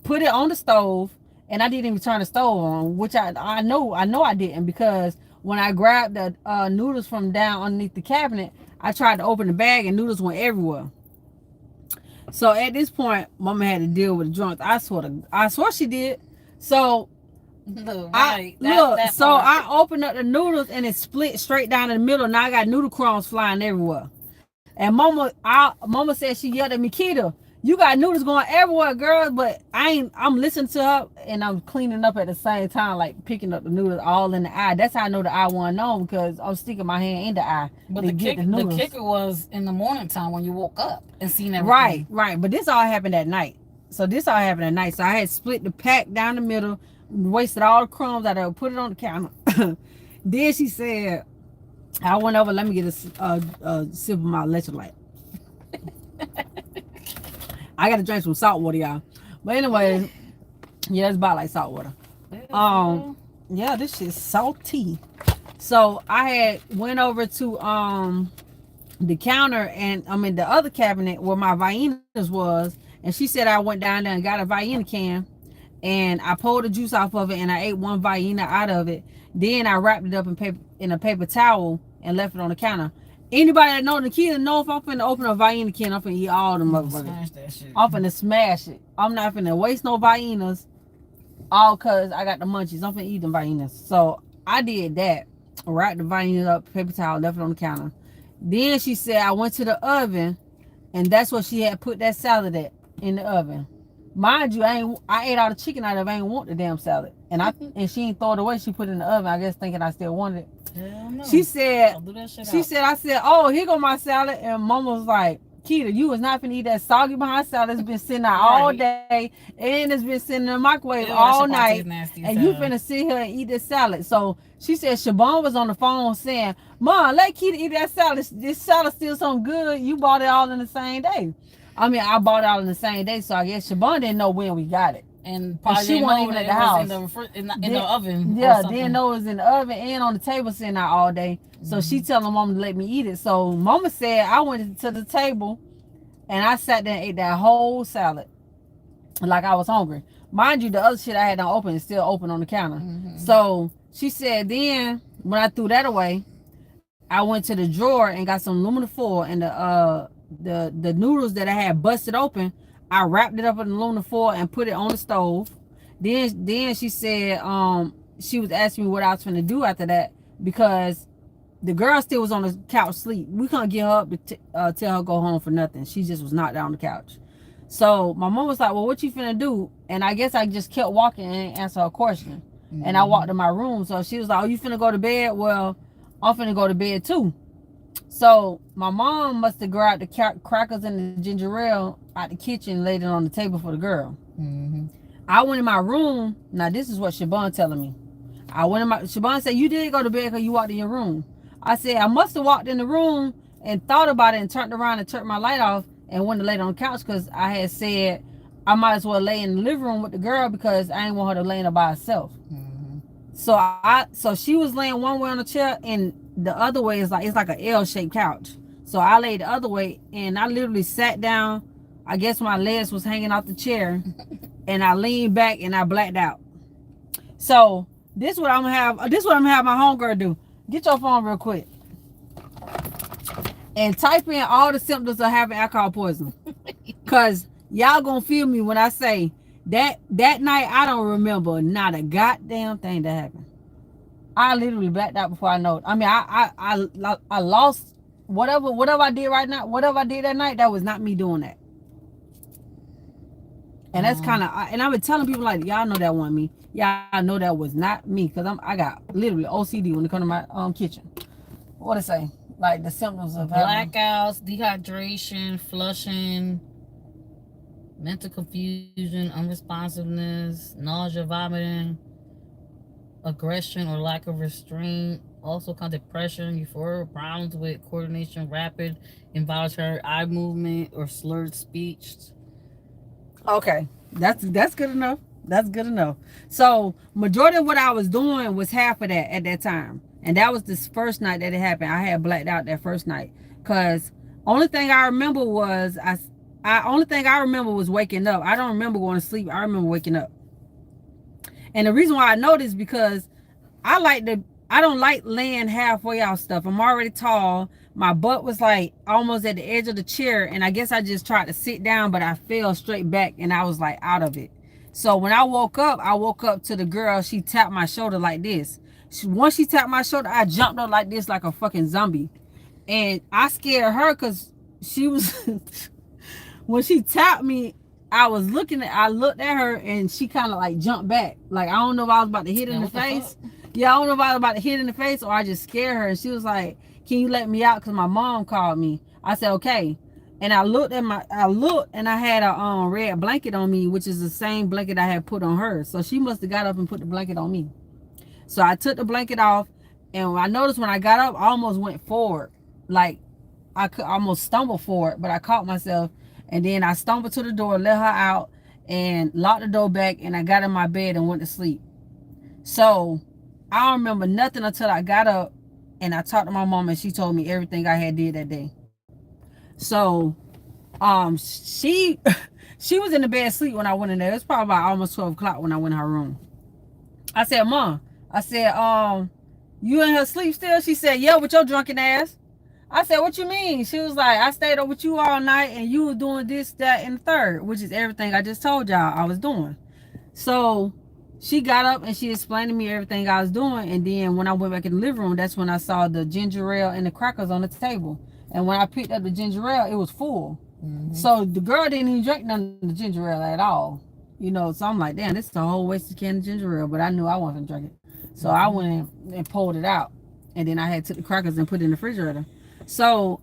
put it on the stove, and I didn't even turn the stove on, which I know I didn't, because when I grabbed the noodles from down underneath the cabinet, I tried to open the bag and noodles went everywhere. So at this point, Mama had to deal with the drunk. I swear she did. So Look, I right. That so part. I opened up the noodles and it split straight down in the middle. Now I got noodle crumbs flying everywhere. And Mama said, she yelled at me, Keita, you got noodles going everywhere, girl. But I'm listening to her and I'm cleaning up at the same time, like picking up the noodles all in the eye. That's how I know the eye wasn't on, because I'm sticking my hand in the eye But to the get the noodles. kicker was in the morning time when you woke up and seen everything. Right. But this all happened at night. So I had split the pack down the middle, wasted all the crumbs out of it, put it on the counter. Then she said, I went over, let me get a sip of my electrolyte. I gotta drink some salt water, y'all. But anyway, yeah, it's about like salt water. Yeah, this shit's salty. So I had went over to the counter, and I'm in the other cabinet where my Viennas was, and she said I went down there and got a Vienna can, and I pulled the juice off of it, and I ate one Vienna out of it. Then I wrapped it up in a paper towel and left it on the counter. Anybody that know the kid know, if I'm finna open a Vienna can, I'm finna eat all the motherfuckers. Smash that shit. I'm finna smash it. I'm not finna waste no Viennas, all cause I got the munchies. I'm finna eat them Viennas. So I did that. Wrapped the Viennas up, paper towel, left it on the counter. Then she said I went to the oven, and that's what she had put that salad at, in the oven. Mind you, I ate all the chicken out of it. I ain't want the damn salad, and she ain't throw it away. She put it in the oven, I guess thinking I still wanted it. Hell no. She said, I said, oh, here go my salad. And Mama was like, Keita, you was not finna eat that soggy behind salad. It's been sitting out all day, and it's been sitting in the microwave all night, and you finna sit here and eat this salad. So she said Siobhan was on the phone saying, Mom, let Keita eat that salad. This salad still so good. You bought it all in the same day. I mean, I bought it all in the same day, so I guess Siobhan didn't know when we got it. And probably she wasn't even at the house. In the oven. Yeah, didn't know it was in the oven and on the table sitting out all day. So she telling Mama to let me eat it. So Mama said I went to the table and I sat there and ate that whole salad like I was hungry. Mind you, the other shit I had not open is still open on the counter. So she said then when I threw that away, I went to the drawer and got some aluminum foil, and the noodles that I had busted open, I wrapped it up in aluminum foil and put it on the stove. Then she said she was asking me what I was going to do after that, because the girl still was on the couch sleep. We couldn't get her up to tell her go home for nothing. She just was knocked down on the couch. So my mom was like, well, what you finna do? And I guess I just kept walking and answer her question. And I walked to my room. So she was like, oh, you finna go to bed? Well, I'm finna go to bed too. So my mom must have grabbed the crackers and the ginger ale out the kitchen and laid it on the table for the girl. I went in my room. Now this is what Siobhan telling me. Siobhan said, you did go to bed because you walked in your room. I said, I must have walked in the room and thought about it and turned around and turned my light off and went to lay on the couch, because I had said I might as well lay in the living room with the girl because I ain't want her to lay in there by herself. So she was laying one way on the chair, and the other way is it's like an L-shaped couch. So I laid the other way, and I literally sat down. I guess my legs was hanging off the chair, and I leaned back and I blacked out. So this is what I'm gonna have my homegirl do. Get your phone real quick and type in all the symptoms of having alcohol poisoning, cause y'all gonna feel me when I say that night I don't remember not a goddamn thing that happened. I literally blacked out before I know it. I mean, I lost whatever I did right now. Whatever I did that night, that was not me doing that. And that's kind of, and I've been telling people like, y'all know that wasn't me. Y'all know that was not me, because I got literally OCD when it comes to my kitchen. What to say? Like the symptoms of blackouts, dehydration, flushing, mental confusion, unresponsiveness, nausea, vomiting, aggression or lack of restraint. Also cause depression, euphoria, problems with coordination, rapid involuntary eye movement, or slurred speech. Okay, that's good enough. That's good enough. So majority of what I was doing was half of that at that time, and that was this first night that it happened. I had blacked out that first night, cause only thing I remember was I only thing I remember was waking up. I don't remember going to sleep. I remember waking up, and the reason why I know this because I don't like laying halfway out stuff. I'm already tall. My butt was like almost at the edge of the chair, and I guess I just tried to sit down, but I fell straight back and I was like out of it. So when I woke up to the girl. She tapped my shoulder like this. Once she tapped my shoulder, I jumped up like this, like a fucking zombie. And I scared her because she was when she tapped me, I looked at her and she kind of like jumped back. Like I don't know if I was about to hit her in the face. Yeah, I don't know if I was about to hit her in the face or I just scared her. And she was like, "Can you let me out? Because my mom called me." I said, "Okay." And I looked and I had a red blanket on me, which is the same blanket I had put on her. So she must have got up and put the blanket on me. So I took the blanket off, and I noticed when I got up, I almost went forward. Like I could almost stumble forward, but I caught myself. And then I stumbled to the door, let her out, and locked the door back, and I got in my bed and went to sleep. So I don't remember nothing until I got up and I talked to my mom and she told me everything I had did that day. So she she was in the bed asleep when I went in there. It was probably about almost 12 o'clock when I went in her room. I said, "Mom," I said, "You in her sleep still?" She said, "Yeah, with your drunken ass." I said, "What you mean?" She was like, "I stayed up with you all night and you were doing this, that, and the third," which is everything I just told y'all I was doing. So she got up and she explained to me everything I was doing. And then when I went back in the living room, that's when I saw the ginger ale and the crackers on the table. And when I picked up the ginger ale, it was full. Mm-hmm. So the girl didn't even drink none of the ginger ale at all. You know, so I'm like, damn, this is a whole wasted can of ginger ale. But I knew I wasn't drinking. So I went and pulled it out. And then I had took the crackers and put it in the refrigerator. So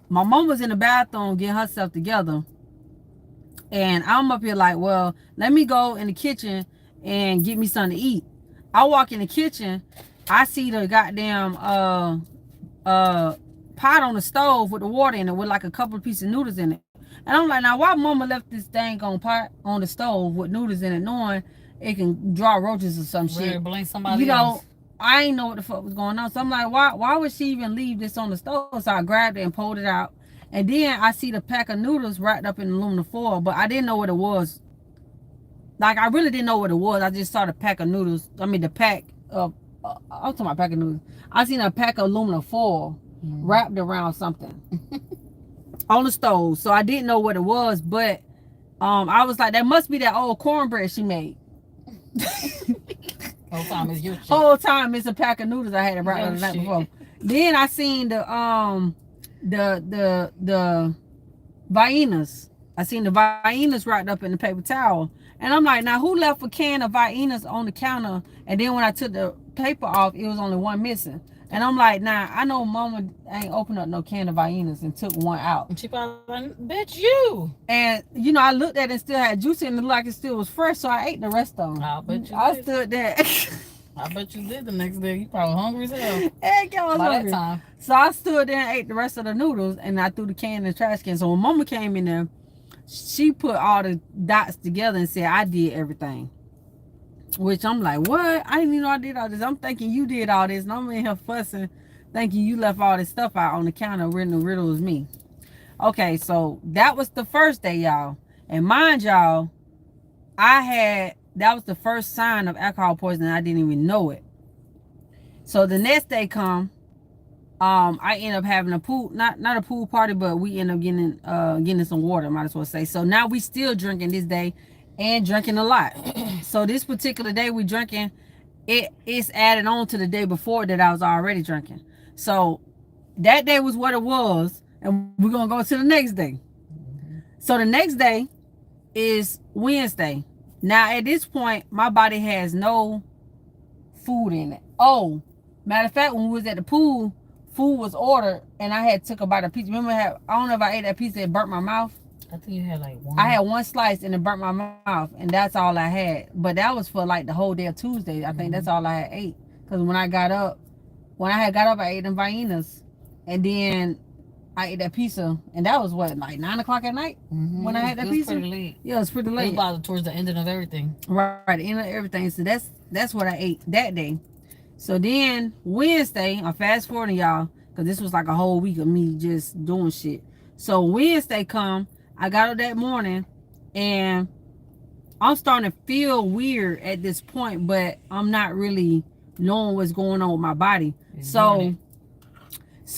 my mom was in the bathroom getting herself together. And I'm up here like, well, let me go in the kitchen and get me something to eat. I walk in the kitchen, I see the goddamn pot on the stove with the water in it with like a couple of pieces of noodles in it. And I'm like, now why mama left this dang on pot on the stove with noodles in it, knowing it can draw roaches or some shit. Blame somebody else. I ain't know what the fuck was going on. So I'm like, why would she even leave this on the stove? So I grabbed it and pulled it out. And then I see the pack of noodles wrapped up in aluminum foil, but I didn't know what it was. Like, I really didn't know what it was. I just saw the pack of noodles. I mean, the pack of, I'm talking about pack of noodles. I seen a pack of aluminum foil wrapped around something on the stove. So I didn't know what it was, but I was like, that must be that old cornbread she made. Whole time is your shit. Whole time it's a pack of noodles I had wrapped up the night before. Then I seen the Viennas. I seen the Viennas wrapped up in the paper towel. And I'm like, now who left a can of Viennas on the counter? And then when I took the paper off, it was only one missing. And I'm like, nah, I know mama ain't opened up no can of Viennas and took one out. And she probably like, bitch, you. And, you know, I looked at it and still had juice in it, like it still was fresh, so I ate the rest of them. I bet you I stood there. I bet you did the next day. You probably hungry as hell. Heck, I was hungry. That time. So I stood there and ate the rest of the noodles, and I threw the can in the trash can. So when mama came in there, she put all the dots together and said, I did everything. Which I'm like, what? I didn't even know I did all this. I'm thinking you did all this, and I'm in here fussing, thinking you left all this stuff out on the counter when the riddle was me. Okay, so that was the first day, y'all. And mind y'all, that was the first sign of alcohol poisoning. I didn't even know it. So the next day come, I end up having a pool, not a pool party, but we end up getting some water, might as well say. So now we still drinking this day and drinking a lot. So this particular day we drinking, it's added on to the day before that I was already drinking. So that day was what it was, and we're gonna go to the next day. So the next day is Wednesday. Now at this point, my body has no food in it. Oh, matter of fact, when we was at the pool, food was ordered, and I had took about a piece. Remember, I don't know if I ate that piece that burnt my mouth. I think you had like one. I had one slice and it burnt my mouth, and that's all I had. But that was for like the whole day of Tuesday. I think that's all I had ate. Because when I got up, I ate them Viennas, and then I ate that pizza, and that was what, like 9 o'clock at night when I had that pizza. Pretty late. Yeah, it was pretty It late. was about towards the ending of everything. Right, the end of everything. So that's what I ate that day. So then Wednesday, I'm fast forwarding y'all, because this was like a whole week of me just doing shit. So Wednesday come, I got up that morning, and I'm starting to feel weird at this point, but I'm not really knowing what's going on with my body. So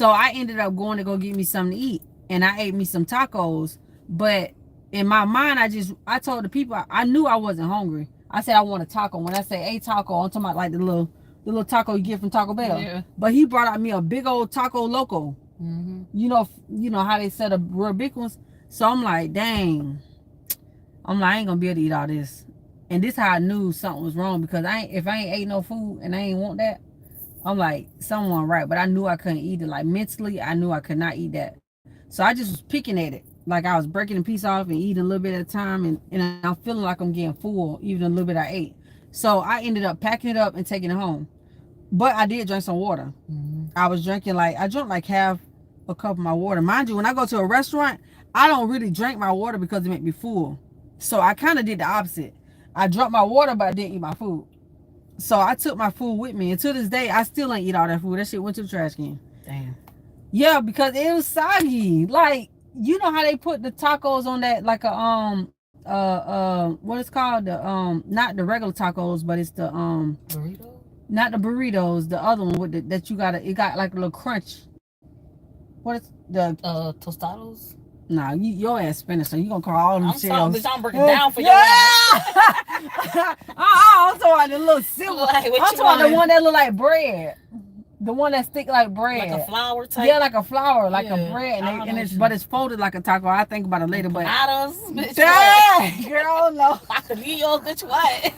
I ended up going to go get me something to eat, and I ate me some tacos. But in my mind, I told the people, I knew I wasn't hungry. I said I want a taco. When I say a taco, I'm talking about like the little taco you get from Taco Bell. Yeah. But he brought out me a big old taco loco. You know how they set up real big ones. So I'm like, dang. I'm like, I ain't gonna be able to eat all this. And this how I knew something was wrong, because if I ain't ate no food and I ain't want that, I'm like, something wasn't right. But I knew I couldn't eat it. Like mentally, I knew I could not eat that. So I just was picking at it. Like I was breaking a piece off and eating a little bit at a time, and I'm feeling like I'm getting full, even a little bit I ate. So I ended up packing it up and taking it home. But I did drink some water. I drank like half a cup of my water. Mind you, when I go to a restaurant, I don't really drink my water because it make me full. So I kind of did the opposite. I drank my water, but I didn't eat my food. So I took my food with me. And to this day, I still ain't eat all that food. That shit went to the trash can. Damn. Yeah, because it was soggy. Like, you know how they put the tacos on that, like a what it's called, the not the regular tacos, but it's the Burrito? Not the burritos, the other one with that you gotta, it got like a little crunch. What is the Tostados? Nah, your ass spinning, so you gonna call all them shells. I'm breaking down for your ass. I'm talking about the little silver. Like, I'm talking about the one that look like bread. The one that stick like bread. Like a flour type? Yeah, like a flour, like Yeah. a bread. But it's folded like a taco. I think about it later, but Empanadas? girl, no. Bacalillo, which one?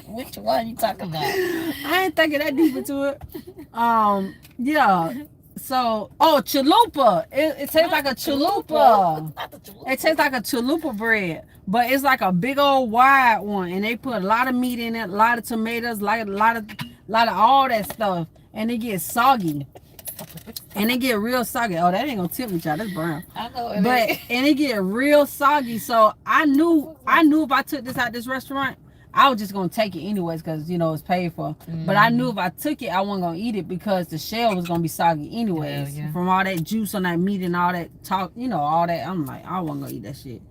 Which one you talking about? I ain't thinking that deep into it. Yeah. So, chalupa. It tastes like a chalupa. It tastes like a chalupa bread, but it's like a big old wide one, and they put a lot of meat in it, a lot of tomatoes, like a lot of all that stuff, and it gets soggy. And it get real soggy. Oh, that ain't gonna tip me, child. That's brown. I know it. But and it get real soggy. So I knew if I took this out this restaurant, I was just gonna take it anyways, because it's paid for. But I knew if I took it, I wasn't gonna eat it because the shell was gonna be soggy anyways. Yeah. From all that juice on that meat and all that talk, all that. I'm like, I wasn't gonna eat that shit.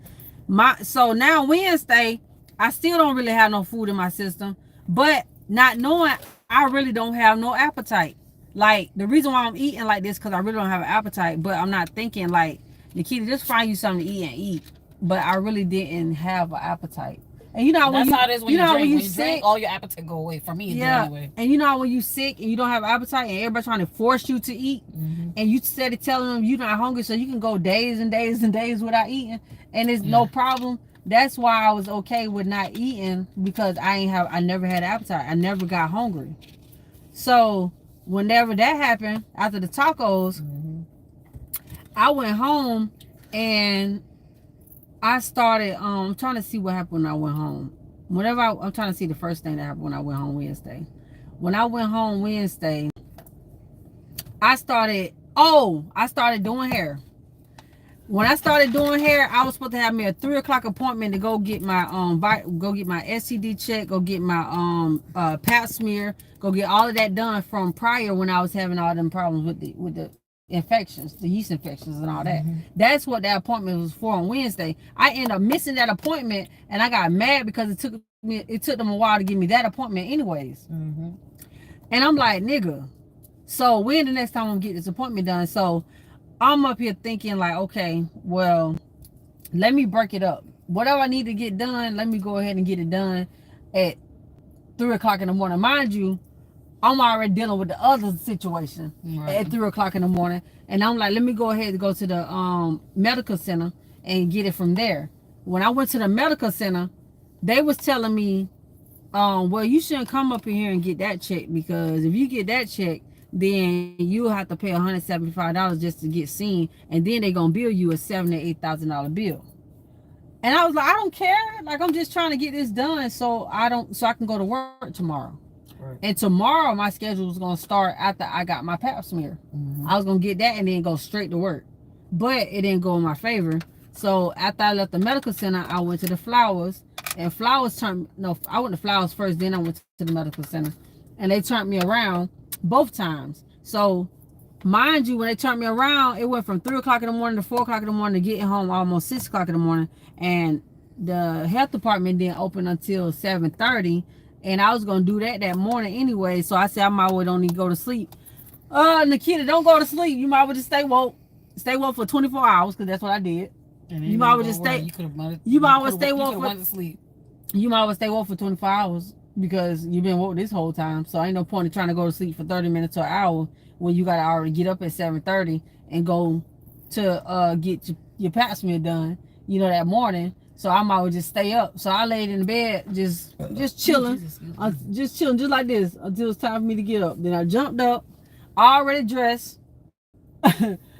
So now Wednesday, I still don't really have no food in my system, but not knowing, I really don't have no appetite. Like, the reason why I'm eating like this, because I really don't have an appetite, but I'm not thinking like, Nikita, just find you something to eat and eat. But I really didn't have an appetite. And that's how it is when you sick, drink, all your appetite go away. For me, anyway. And you know how when you sick and you don't have an appetite and everybody's trying to force you to eat, and you steady telling them you're not hungry, so you can go days and days and days without eating, and it's no problem. That's why I was okay with not eating, because I never had an appetite. I never got hungry. So whenever that happened, after the tacos, I went home and I started I'm trying to see what happened when I went home. I'm trying to see the first thing that happened when I went home Wednesday. When I went home Wednesday, I started doing hair. When I started doing hair, I was supposed to have me a 3 o'clock appointment to go get my STD check, go get my pap smear, go get all of that done from prior, when I was having all them problems with the infections, the yeast infections and all that. That's what that appointment was for on Wednesday. I ended up missing that appointment, and I got mad because it took them a while to give me that appointment anyways. And I'm like, nigga, so when the next time I'm gonna get this appointment done? So I'm up here thinking like, okay, well, let me break it up. Whatever I need to get done, let me go ahead and get it done at 3 o'clock in the morning. Mind you, I'm already dealing with the other situation at 3 o'clock in the morning. And I'm like, let me go ahead and go to the medical center and get it from there. When I went to the medical center, they was telling me, well, you shouldn't come up in here and get that check, because if you get that check, then you have to pay $175 just to get seen, and then they're gonna bill you a $7,000 to $8,000 bill. And I was like, I don't care. Like, I'm just trying to get this done so I can go to work tomorrow. Right. And tomorrow my schedule was gonna start after I got my pap smear. Mm-hmm. I was gonna get that and then go straight to work, but it didn't go in my favor. So after I left the medical center, I went to the Flowers, and Flowers I went to Flowers first, then I went to the medical center, and they turned me around both times. So mind you, when they turned me around, it went from 3 o'clock in the morning to 4 o'clock in the morning to getting home almost 6 o'clock in the morning, and the health department didn't open until 7:30, and I was gonna do that morning anyway. So I said I might well don't need to go to sleep. Nikita, don't go to sleep. You might well just stay woke for 24 hours, because that's what I did. You might well just stay. You might well stay woke for sleep. You might well stay woke for 24 hours because you've been woke this whole time. So ain't no point in trying to go to sleep for 30 minutes or an hour when you gotta already get up at 7:30 and go to get your pap smear done, that morning. So I might well just stay up. So I laid in the bed just chilling, just like this until it's time for me to get up. Then I jumped up, already dressed,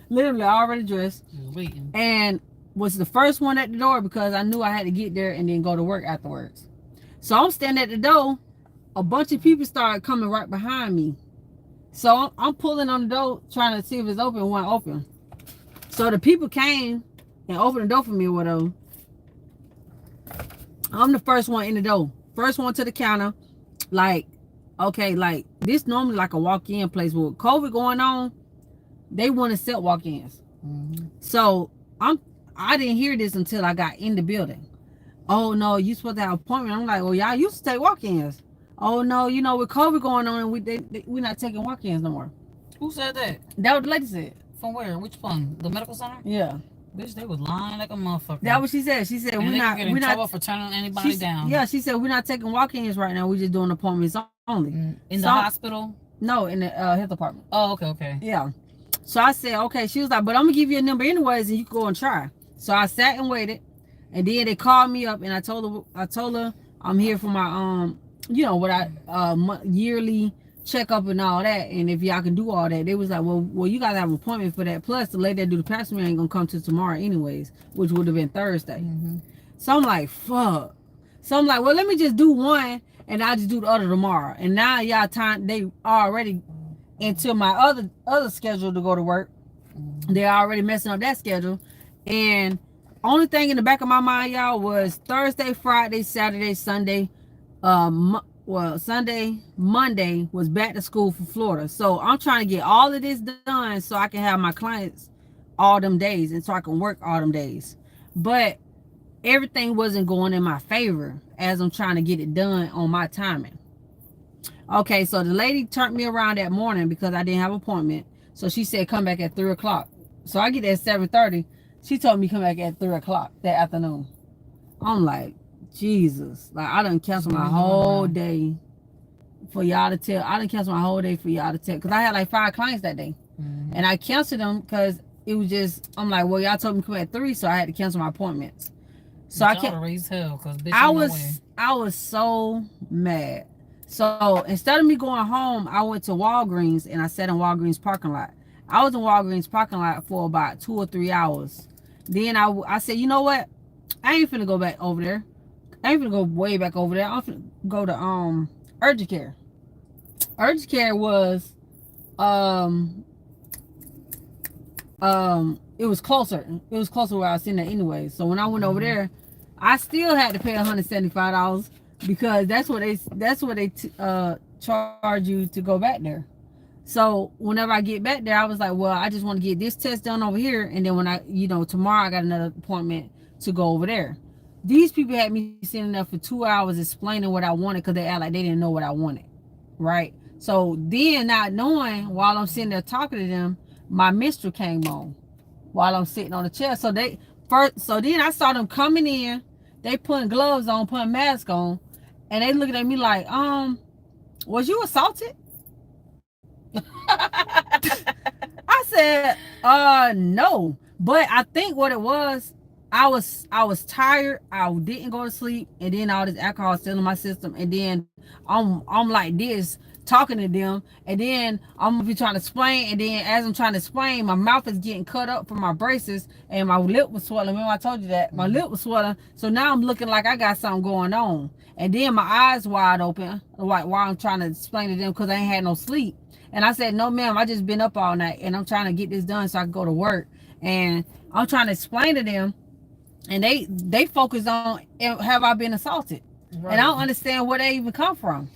literally already dressed, waiting, and was the first one at the door because I knew I had to get there and then go to work afterwards. So I'm standing at the door. A bunch of people started coming right behind me. So I'm pulling on the door trying to see if it's open. It wasn't open. So the people came and opened the door for me or whatever. I'm the first one in the door. First one to the counter. Like, okay, like this normally like a walk-in place. With COVID going on, they want to sell walk-ins. Mm-hmm. So I didn't hear this until I got in the building. Oh no, you supposed to have an appointment. I'm like, well, y'all used to take walk-ins. Oh no, with COVID going on, and we're not taking walk-ins no more. Who said that? That what the lady said. From where? Which one? The medical center? Yeah. Bitch, they was lying like a motherfucker. That what she said. She said and we're not trouble for turning anybody down. Yeah, she said we're not taking walk-ins right now. We're just doing appointments only. In the hospital? No, in the health department. Oh, okay. Yeah. So I said, okay. She was like, but I'm gonna give you a number anyways, and you can go and try. So I sat and waited, and then they called me up, and I told her I'm here for my what I yearly checkup and all that, and if y'all can do all that. They was like, well, you gotta have an appointment for that. Plus, the lady that do the pap smear ain't gonna come till tomorrow anyways, which would have been Thursday. Mm-hmm. So I'm like, fuck. So I'm like, well, let me just do one, and I'll just do the other tomorrow. And now y'all they already into my other schedule to go to work. Mm-hmm. They're already messing up that schedule. And only thing in the back of my mind, y'all, was Thursday, Friday, Saturday, Sunday. Sunday, Monday was back to school for Florida. So I'm trying to get all of this done so I can have my clients all them days and so I can work all them days. But everything wasn't going in my favor as I'm trying to get it done on my timing. Okay, so the lady turned me around that morning because I didn't have an appointment. So she said, come back at 3 o'clock. So I get there at 7:30. She told me come back at 3 o'clock that afternoon. I'm like, Jesus. Like, I done canceled my whole day for y'all to tell. I done canceled my whole day for y'all to tell. Because I had like 5 clients that day. Mm-hmm. And I canceled them because it was just, I'm like, well, y'all told me to come at 3, so I had to cancel my appointments. So I can't raise hell because I was so mad. So instead of me going home, I went to Walgreens and I sat in Walgreens parking lot. I was in Walgreens parking lot for about 2 or 3 hours. Then I said, you know what? I ain't finna go back over there. I ain't finna go way back over there. I'm finna go to Urgent Care. Urgent Care was it was closer. It was closer where I was sitting at anyway. So when I went over there, I still had to pay $175 because that's what they charge you to go back there. So whenever I get back there, I was like, well, I just want to get this test done over here, and then when I, tomorrow I got another appointment to go over there. These people had me sitting there for 2 hours explaining what I wanted because they act like they didn't know what I wanted, right? So then, not knowing, while I'm sitting there talking to them, my menstrual came on while I'm sitting on the chair. So then I saw them coming in, they putting gloves on, putting masks on, and they looking at me like, was you assaulted? I said, no. But I think what it was, I was tired. I didn't go to sleep, and then all this alcohol still in my system, and then I'm like this, talking to them, and then I'm gonna be trying to explain, and then as I'm trying to explain, my mouth is getting cut up from my braces, and my lip was swelling. Remember I told you that my lip was swelling, so now I'm looking like I got something going on, and then my eyes wide open while I'm trying to explain to them because I ain't had no sleep. And I said, no ma'am, I just been up all night and I'm trying to get this done so I can go to work. And I'm trying to explain to them, and they focus on, have I been assaulted? Right. And I don't understand where they even come from.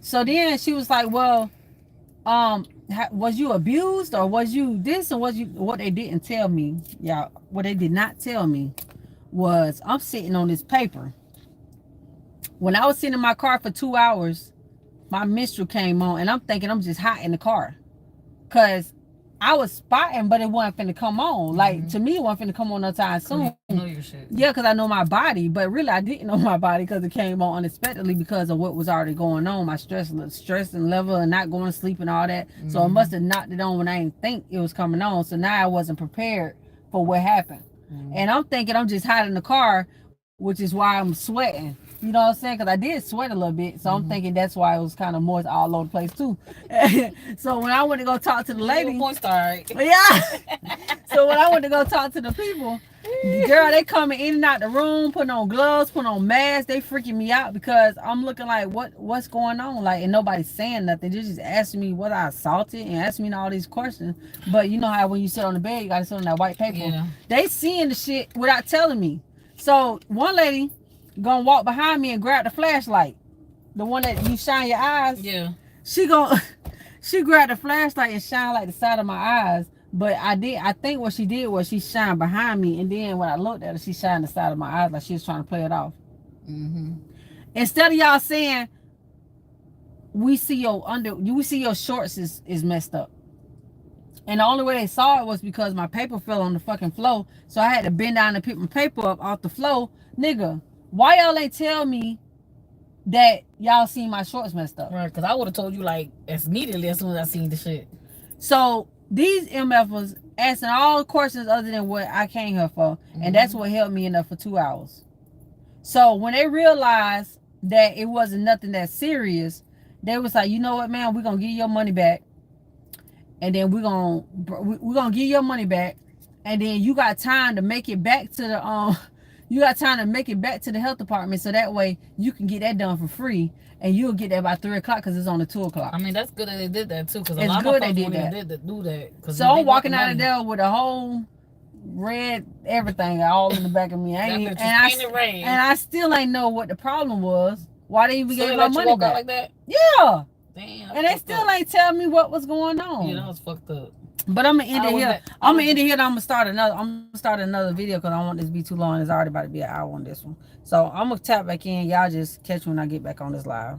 So then she was like, well, was you abused, or was you this, or was you, what they didn't tell me, y'all, what they did not tell me was I'm sitting on this paper. When I was sitting in my car for 2 hours, my menstrual came on, and I'm thinking I'm just hot in the car, because I was spotting, but it wasn't finna come on. Like, to me, it wasn't finna come on no time soon. You know your shit. Yeah, because I know my body, but really I didn't know my body because it came on unexpectedly because of what was already going on, my stress and level, and not going to sleep and all that. So it must have knocked it on when I didn't think it was coming on. So now I wasn't prepared for what happened. And I'm thinking I'm just hot in the car, which is why I'm sweating. You know what I'm saying? Because I did sweat a little bit. So I'm thinking that's why it was kind of moist all over the place too. So when I went to go talk to the lady. Yeah. So when I went to go talk to the people, girl, they coming in and out the room, putting on gloves, putting on masks. They freaking me out because I'm looking like, what's going on? Like, and nobody's saying nothing. They're just asking me what I assaulted and asking me all these questions. But you know how when you sit on the bed, you got to sit on that white paper. Yeah. They seeing the shit without telling me. So one lady gonna walk behind me and grab the flashlight, the one that you shine your eyes. Yeah. She grabbed the flashlight and shine like the side of my eyes. But I think what she did was she shined behind me, and then when I looked at her, she shined the side of my eyes like she was trying to play it off. Instead of y'all saying, we see your shorts is messed up. And the only way they saw it was because my paper fell on the fucking floor. So I had to bend down and pick my paper up off the floor. Nigga, why y'all ain't tell me that y'all seen my shorts messed up? Right, because I would have told you like immediately as soon as I seen the shit. So these MF was asking all questions other than what I came here for. And that's what held me enough for 2 hours. So when they realized that it wasn't nothing that serious, they was like, you know what, man, we're going to give you your money back. And then we're gonna give your money back. And then you got time to make it back to the the health department, so that way you can get that done for free, and you'll get that by 3 o'clock because it's on the 2 o'clock. I mean, that's good that they did that too, because a it's lot good of they did do that. So I'm walking out of there with a whole red everything all in the back of me. And I still ain't know what the problem was. Why they even gave my money back like that? Yeah. Damn, and they still ain't tell me what was going on. Yeah, that was fucked up. But I'm gonna end it here. I'm gonna start another video because I don't want this to be too long. It's already about to be an hour on this one. So I'm gonna tap back in. Y'all just catch me when I get back on this live.